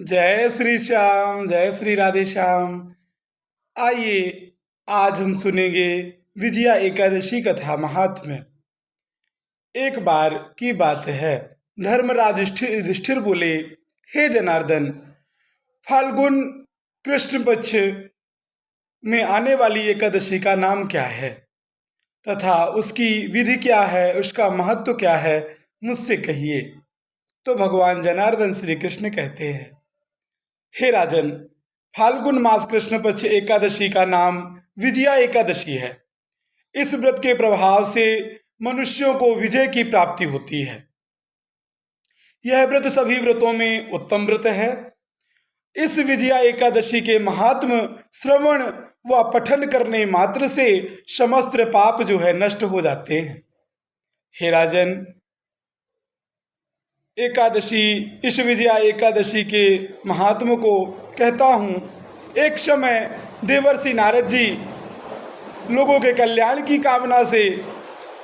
जय श्री श्याम, जय श्री राधे श्याम। आइए आज हम सुनेंगे विजया एकादशी कथा महात्म्य। एक बार की बात है, धर्मराज युधिष्ठिर बोले, हे जनार्दन, फाल्गुन कृष्ण पक्ष में आने वाली एकादशी का नाम क्या है तथा उसकी विधि क्या है, उसका महत्व क्या है, मुझसे कहिए। तो भगवान जनार्दन श्री कृष्ण कहते हैं, हे राजन, फाल्गुन मास कृष्ण पक्ष एकादशी का नाम विजया एकादशी है। इस व्रत के प्रभाव से मनुष्यों को विजय की प्राप्ति होती है। यह व्रत सभी व्रतों में उत्तम व्रत है। इस विजया एकादशी के महात्म श्रवण व पठन करने मात्र से समस्त पाप जो है नष्ट हो जाते हैं। हे राजन, एकादशी, इस विजया एकादशी के महात्म को कहता हूँ। एक समय देवर्षि नारद जी लोगों के कल्याण की कामना से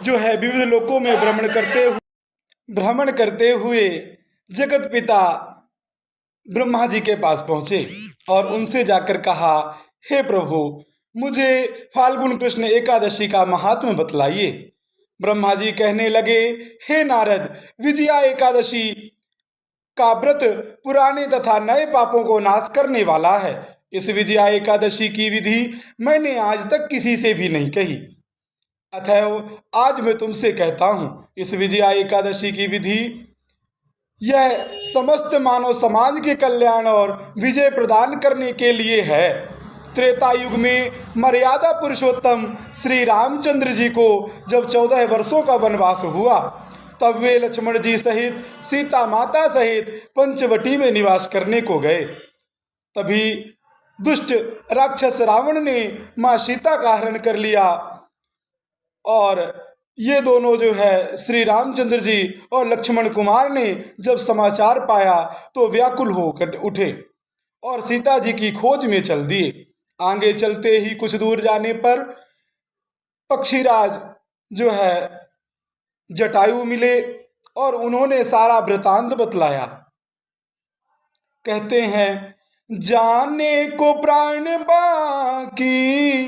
जो है विविध लोकों में भ्रमण करते हुए जगत पिता ब्रह्मा जी के पास पहुँचे और उनसे जाकर कहा, हे प्रभु, मुझे फाल्गुन कृष्ण एकादशी का महात्म बतलाइए। ब्रह्मा जी कहने लगे, हे नारद, विजया एकादशी का व्रत पुराने तथा नए पापों को नाश करने वाला है। इस विजया एकादशी की विधि मैंने आज तक किसी से भी नहीं कही, अतएव आज मैं तुमसे कहता हूँ। इस विजया एकादशी की विधि यह समस्त मानव समाज के कल्याण और विजय प्रदान करने के लिए है। त्रेता युग में मर्यादा पुरुषोत्तम श्री रामचंद्र जी को जब 14 वर्षों का वनवास हुआ, तब वे लक्ष्मण जी सहित सीता माता सहित पंचवटी में निवास करने को गए। तभी दुष्ट राक्षस रावण ने माँ सीता का हरण कर लिया और ये दोनों जो है श्री रामचंद्र जी और लक्ष्मण कुमार ने जब समाचार पाया तो व्याकुल होकर उठे और सीता जी की खोज में चल दिए। आगे चलते ही कुछ दूर जाने पर पक्षीराज जो है जटायु मिले और उन्होंने सारा वृतांत बतलाया। कहते हैं, जाने को प्राण बाकी,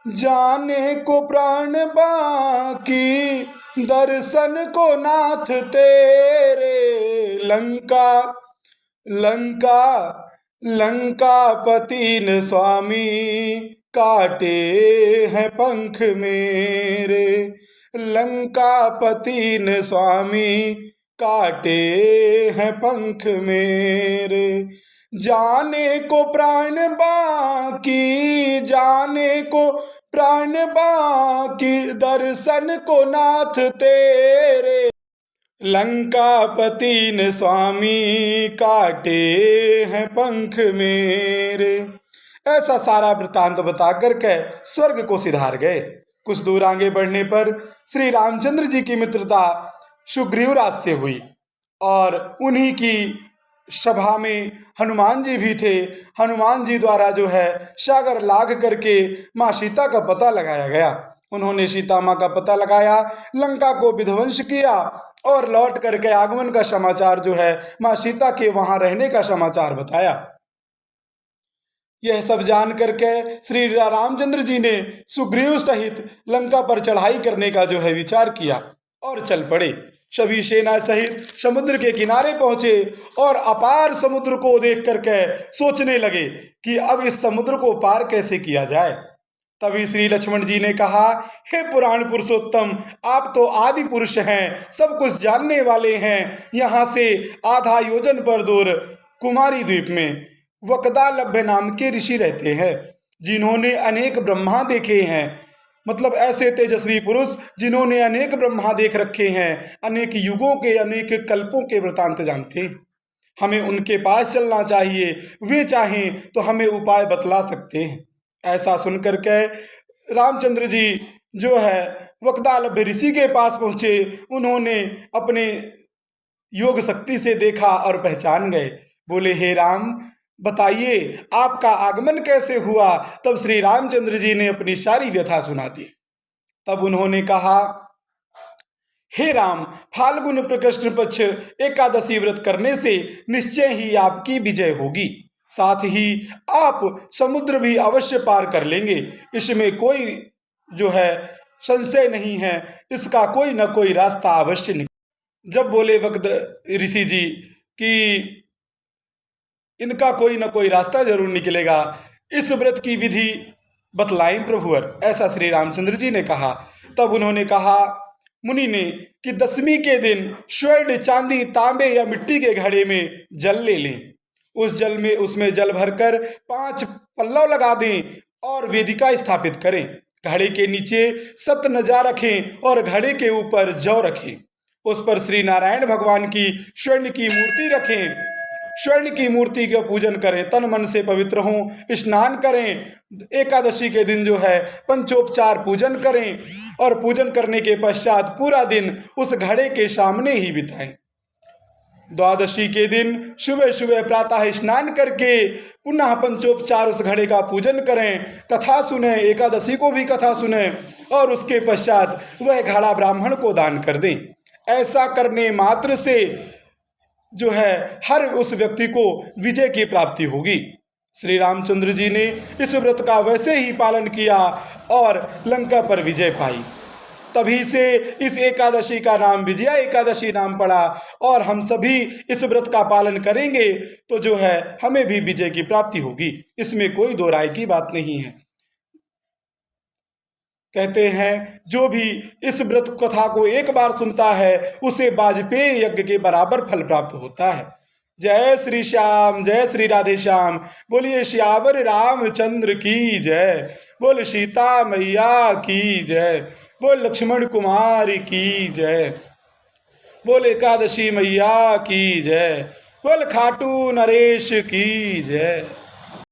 जाने को प्राण बाकी, दर्शन को नाथ तेरे। लंका लंका लंकापति न स्वामी, काटे हैं पंख मेरे। लंकापति न स्वामी, काटे हैं पंख मेरे। जाने को प्राण बाकी, जाने को प्राण बाकी, दर्शन को नाथ तेरे। लंकापति न स्वामी, काटे हैं पंख मेरे। ऐसा सारा वृतांत बता करके स्वर्ग को सिधार गए। कुछ दूर आगे बढ़ने पर श्री रामचंद्र जी की मित्रता सुग्रीवराज से हुई और उन्हीं की सभा में हनुमान जी भी थे। हनुमान जी द्वारा जो है सागर लाग करके माँ सीता का पता लगाया गया। उन्होंने सीता माँ का पता लगाया, लंका को विध्वंस किया और लौट करके आगमन का समाचार जो है माँ सीता के वहां रहने का समाचार बताया। यह सब जान करके श्री रामचंद्र जी ने सुग्रीव सहित लंका पर चढ़ाई करने का जो है विचार किया और चल पड़े। सभी सेना सहित समुद्र के किनारे पहुंचे और अपार समुद्र को देख करके सोचने लगे कि अब इस समुद्र को पार कैसे किया जाए। तभी श्री लक्ष्मण जी ने कहा, हे पुराण पुरुषोत्तम, आप तो आदि पुरुष हैं, सब कुछ जानने वाले हैं। यहाँ से आधा योजन पर दूर कुमारी द्वीप में वकदालभ्य नाम के ऋषि रहते हैं, जिन्होंने अनेक ब्रह्मा देखे हैं। मतलब ऐसे तेजस्वी पुरुष जिन्होंने अनेक ब्रह्मा देख रखे हैं, अनेक युगों के, अनेक कल्पों के वृतांत जानते हैं। हमें उनके पास चलना चाहिए, वे चाहें तो हमें उपाय बतला सकते हैं। ऐसा सुनकर के रामचंद्र जी जो है वकदालभ्य ऋषि के पास पहुँचे। उन्होंने अपने योग शक्ति से देखा और पहचान गए। बोले, हे राम, बताइए आपका आगमन कैसे हुआ। तब श्री रामचंद्र जी ने अपनी सारी व्यथा सुना दी। तब उन्होंने कहा, हे राम, फाल्गुन कृष्ण पक्ष एकादशी व्रत करने से निश्चय ही आपकी विजय होगी। साथ ही आप समुद्र भी अवश्य पार कर लेंगे, इसमें कोई जो है संशय नहीं है। इसका कोई न कोई रास्ता अवश्य निकले। जब बोले वक्त ऋषि जी कि इनका कोई न कोई रास्ता जरूर निकलेगा, इस व्रत की विधि बतलाएं प्रभुवर, ऐसा श्री रामचंद्र जी ने कहा। तब उन्होंने कहा मुनि ने कि दशमी के दिन स्वर्ण, चांदी, तांबे या मिट्टी के घड़े में जल ले लें। उस जल में उसमें जल भरकर 5 पल्लव लगा दें और वेदिका स्थापित करें। घड़े के नीचे सतनजा रखें और घड़े के ऊपर जौ रखें। उस पर श्री नारायण भगवान की स्वर्ण की मूर्ति रखें। स्वर्ण की मूर्ति का पूजन करें, तन मन से पवित्र हों, स्नान करें। एकादशी के दिन जो है पंचोपचार पूजन करें और पूजन करने के पश्चात पूरा दिन उस घड़े के सामने ही बिताएं। द्वादशी के दिन सुबह सुबह प्रातः स्नान करके पुनः पंचोपचार उस घड़े का पूजन करें, कथा सुने, एकादशी को भी कथा सुने और उसके पश्चात वह घड़ा ब्राह्मण को दान कर दें। ऐसा करने मात्र से जो है हर उस व्यक्ति को विजय की प्राप्ति होगी। श्री रामचंद्र जी ने इस व्रत का वैसे ही पालन किया और लंका पर विजय पाई। तभी से इस एकादशी का नाम विजया एकादशी नाम पड़ा और हम सभी इस व्रत का पालन करेंगे तो जो है हमें भी विजय की प्राप्ति होगी, इसमें कोई दो राय की बात नहीं है। कहते हैं जो भी इस व्रत कथा को एक बार सुनता है उसे वाजपेयी यज्ञ के बराबर फल प्राप्त होता है। जय श्री श्याम, जय श्री राधे श्याम। बोलिए श्यावर रामचंद्र की जय, बोल सीता मैया की जय, बोल लक्ष्मण कुमार की जय, बोल एकादशी मैया की जय, बोल खाटू नरेश की जय।